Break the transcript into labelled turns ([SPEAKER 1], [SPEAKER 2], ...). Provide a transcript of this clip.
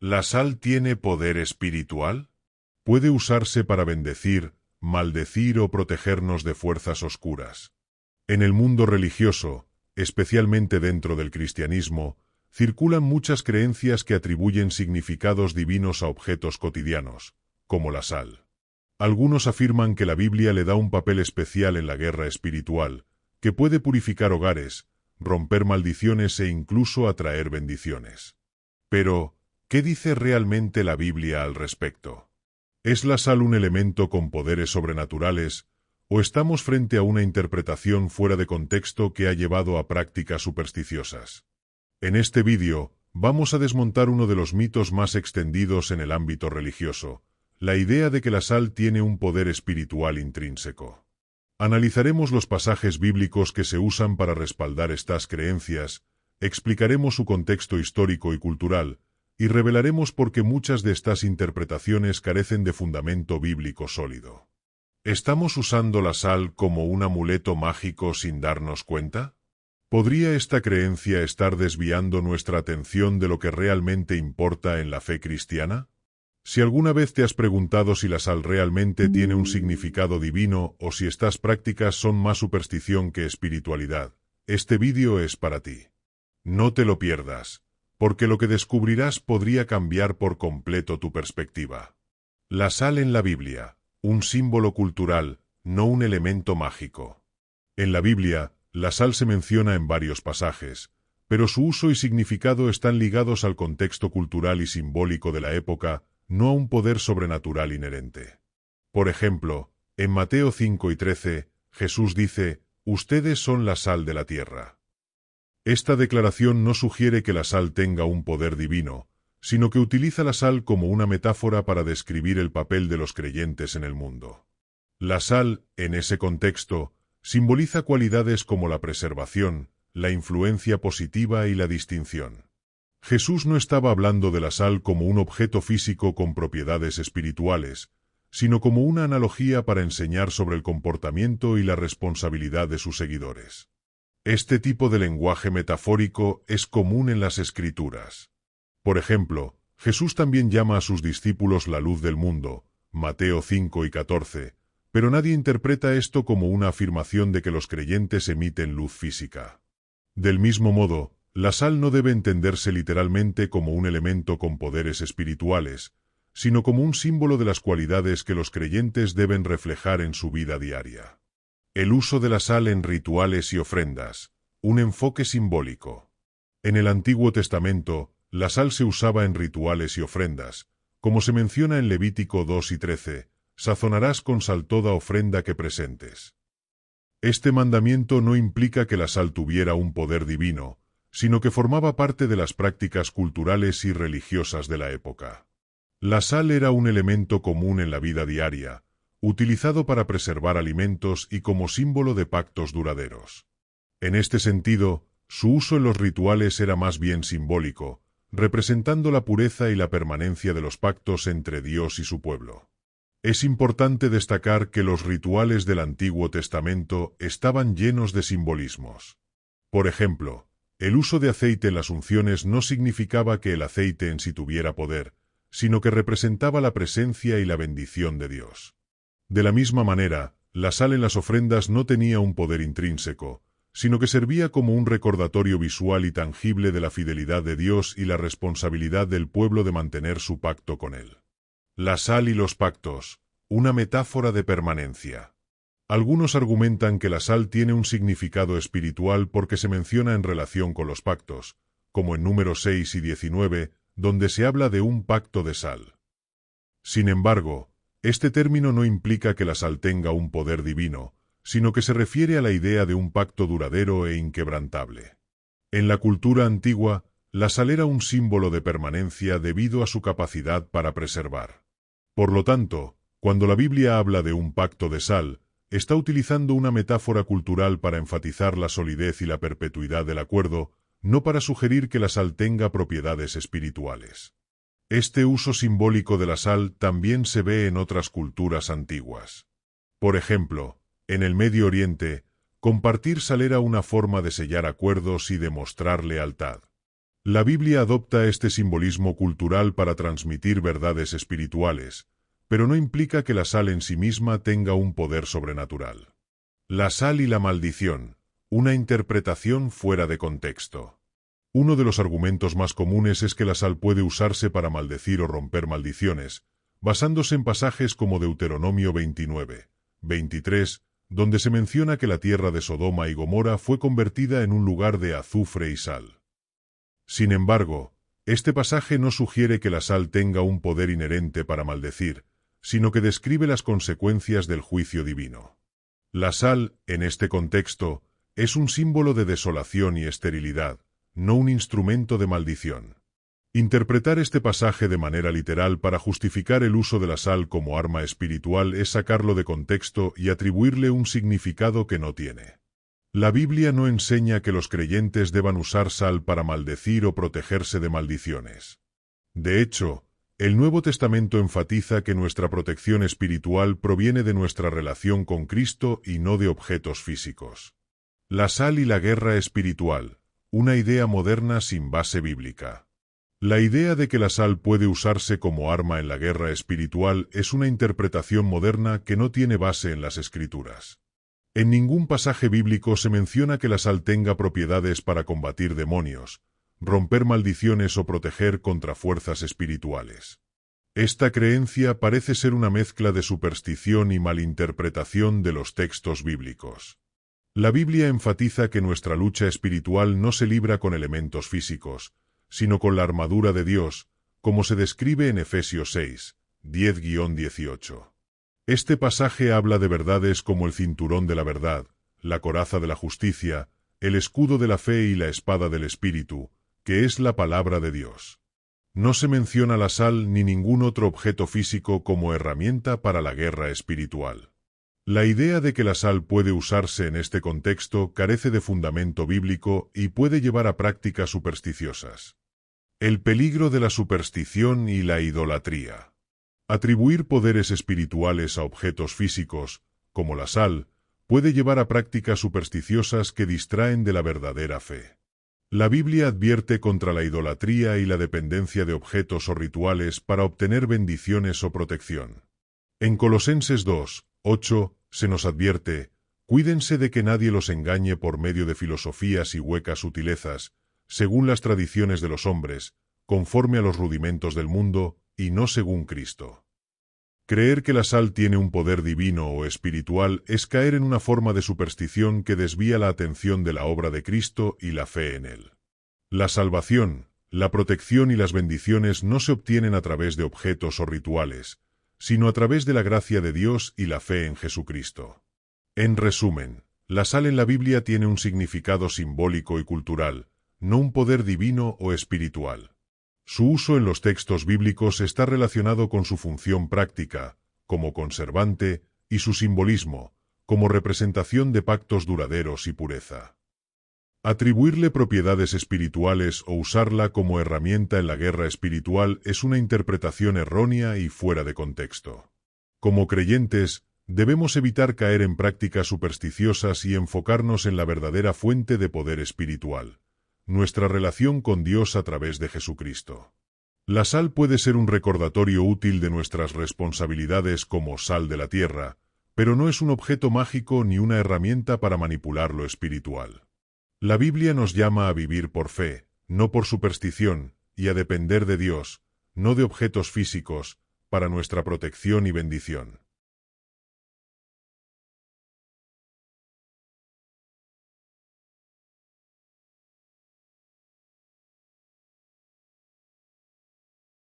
[SPEAKER 1] ¿La sal tiene poder espiritual? Puede usarse para bendecir, maldecir o protegernos de fuerzas oscuras. En el mundo religioso, especialmente dentro del cristianismo, circulan muchas creencias que atribuyen significados divinos a objetos cotidianos, como la sal. Algunos afirman que la Biblia le da un papel especial en la guerra espiritual, que puede purificar hogares, romper maldiciones e incluso atraer bendiciones. Pero, ¿qué dice realmente la Biblia al respecto? ¿Es la sal un elemento con poderes sobrenaturales, o estamos frente a una interpretación fuera de contexto que ha llevado a prácticas supersticiosas? En este vídeo, vamos a desmontar uno de los mitos más extendidos en el ámbito religioso, la idea de que la sal tiene un poder espiritual intrínseco. Analizaremos los pasajes bíblicos que se usan para respaldar estas creencias, explicaremos su contexto histórico y cultural, y revelaremos por qué muchas de estas interpretaciones carecen de fundamento bíblico sólido. ¿Estamos usando la sal como un amuleto mágico sin darnos cuenta? ¿Podría esta creencia estar desviando nuestra atención de lo que realmente importa en la fe cristiana? Si alguna vez te has preguntado si la sal realmente tiene un significado divino o si estas prácticas son más superstición que espiritualidad, este vídeo es para ti. No te lo pierdas, porque lo que descubrirás podría cambiar por completo tu perspectiva. La sal en la Biblia, un símbolo cultural, no un elemento mágico. En la Biblia, la sal se menciona en varios pasajes, pero su uso y significado están ligados al contexto cultural y simbólico de la época, no a un poder sobrenatural inherente. Por ejemplo, en Mateo 5 y 13, Jesús dice, «Ustedes son la sal de la tierra». Esta declaración no sugiere que la sal tenga un poder divino, sino que utiliza la sal como una metáfora para describir el papel de los creyentes en el mundo. La sal, en ese contexto, simboliza cualidades como la preservación, la influencia positiva y la distinción. Jesús no estaba hablando de la sal como un objeto físico con propiedades espirituales, sino como una analogía para enseñar sobre el comportamiento y la responsabilidad de sus seguidores. Este tipo de lenguaje metafórico es común en las Escrituras. Por ejemplo, Jesús también llama a sus discípulos la luz del mundo, Mateo 5 y 14, pero nadie interpreta esto como una afirmación de que los creyentes emiten luz física. Del mismo modo, la sal no debe entenderse literalmente como un elemento con poderes espirituales, sino como un símbolo de las cualidades que los creyentes deben reflejar en su vida diaria. El uso de la sal en rituales y ofrendas, un enfoque simbólico. En el Antiguo Testamento, la sal se usaba en rituales y ofrendas, como se menciona en Levítico 2 y 13, sazonarás con sal toda ofrenda que presentes. Este mandamiento no implica que la sal tuviera un poder divino, sino que formaba parte de las prácticas culturales y religiosas de la época. La sal era un elemento común en la vida diaria, utilizado para preservar alimentos y como símbolo de pactos duraderos. En este sentido, su uso en los rituales era más bien simbólico, representando la pureza y la permanencia de los pactos entre Dios y su pueblo. Es importante destacar que los rituales del Antiguo Testamento estaban llenos de simbolismos. Por ejemplo, el uso de aceite en las unciones no significaba que el aceite en sí tuviera poder, sino que representaba la presencia y la bendición de Dios. De la misma manera, la sal en las ofrendas no tenía un poder intrínseco, sino que servía como un recordatorio visual y tangible de la fidelidad de Dios y la responsabilidad del pueblo de mantener su pacto con Él. La sal y los pactos, una metáfora de permanencia. Algunos argumentan que la sal tiene un significado espiritual porque se menciona en relación con los pactos, como en Números 6 y 19, donde se habla de un pacto de sal. Sin embargo, este término no implica que la sal tenga un poder divino, sino que se refiere a la idea de un pacto duradero e inquebrantable. En la cultura antigua, la sal era un símbolo de permanencia debido a su capacidad para preservar. Por lo tanto, cuando la Biblia habla de un pacto de sal, está utilizando una metáfora cultural para enfatizar la solidez y la perpetuidad del acuerdo, no para sugerir que la sal tenga propiedades espirituales. Este uso simbólico de la sal también se ve en otras culturas antiguas. Por ejemplo, en el Medio Oriente, compartir sal era una forma de sellar acuerdos y demostrar lealtad. La Biblia adopta este simbolismo cultural para transmitir verdades espirituales, pero no implica que la sal en sí misma tenga un poder sobrenatural. La sal y la maldición, una interpretación fuera de contexto. Uno de los argumentos más comunes es que la sal puede usarse para maldecir o romper maldiciones, basándose en pasajes como Deuteronomio 29, 23, donde se menciona que la tierra de Sodoma y Gomorra fue convertida en un lugar de azufre y sal. Sin embargo, este pasaje no sugiere que la sal tenga un poder inherente para maldecir, sino que describe las consecuencias del juicio divino. La sal, en este contexto, es un símbolo de desolación y esterilidad, no un instrumento de maldición. Interpretar este pasaje de manera literal para justificar el uso de la sal como arma espiritual es sacarlo de contexto y atribuirle un significado que no tiene. La Biblia no enseña que los creyentes deban usar sal para maldecir o protegerse de maldiciones. De hecho, el Nuevo Testamento enfatiza que nuestra protección espiritual proviene de nuestra relación con Cristo y no de objetos físicos. La sal y la guerra espiritual, una idea moderna sin base bíblica. La idea de que la sal puede usarse como arma en la guerra espiritual es una interpretación moderna que no tiene base en las Escrituras. En ningún pasaje bíblico se menciona que la sal tenga propiedades para combatir demonios, romper maldiciones o proteger contra fuerzas espirituales. Esta creencia parece ser una mezcla de superstición y malinterpretación de los textos bíblicos. La Biblia enfatiza que nuestra lucha espiritual no se libra con elementos físicos, sino con la armadura de Dios, como se describe en Efesios 6, 10-18. Este pasaje habla de verdades como el cinturón de la verdad, la coraza de la justicia, el escudo de la fe y la espada del Espíritu, que es la palabra de Dios. No se menciona la sal ni ningún otro objeto físico como herramienta para la guerra espiritual. La idea de que la sal puede usarse en este contexto carece de fundamento bíblico y puede llevar a prácticas supersticiosas. El peligro de la superstición y la idolatría. Atribuir poderes espirituales a objetos físicos, como la sal, puede llevar a prácticas supersticiosas que distraen de la verdadera fe. La Biblia advierte contra la idolatría y la dependencia de objetos o rituales para obtener bendiciones o protección. En Colosenses 2, 8, se nos advierte: cuídense de que nadie los engañe por medio de filosofías y huecas sutilezas, según las tradiciones de los hombres, conforme a los rudimentos del mundo, y no según Cristo. Creer que la sal tiene un poder divino o espiritual es caer en una forma de superstición que desvía la atención de la obra de Cristo y la fe en Él. La salvación, la protección y las bendiciones no se obtienen a través de objetos o rituales, sino a través de la gracia de Dios y la fe en Jesucristo. En resumen, la sal en la Biblia tiene un significado simbólico y cultural, no un poder divino o espiritual. Su uso en los textos bíblicos está relacionado con su función práctica, como conservante, y su simbolismo, como representación de pactos duraderos y pureza. Atribuirle propiedades espirituales o usarla como herramienta en la guerra espiritual es una interpretación errónea y fuera de contexto. Como creyentes, debemos evitar caer en prácticas supersticiosas y enfocarnos en la verdadera fuente de poder espiritual, nuestra relación con Dios a través de Jesucristo. La sal puede ser un recordatorio útil de nuestras responsabilidades como sal de la tierra, pero no es un objeto mágico ni una herramienta para manipular lo espiritual. La Biblia nos llama a vivir por fe, no por superstición, y a depender de Dios, no de objetos físicos, para nuestra protección y bendición.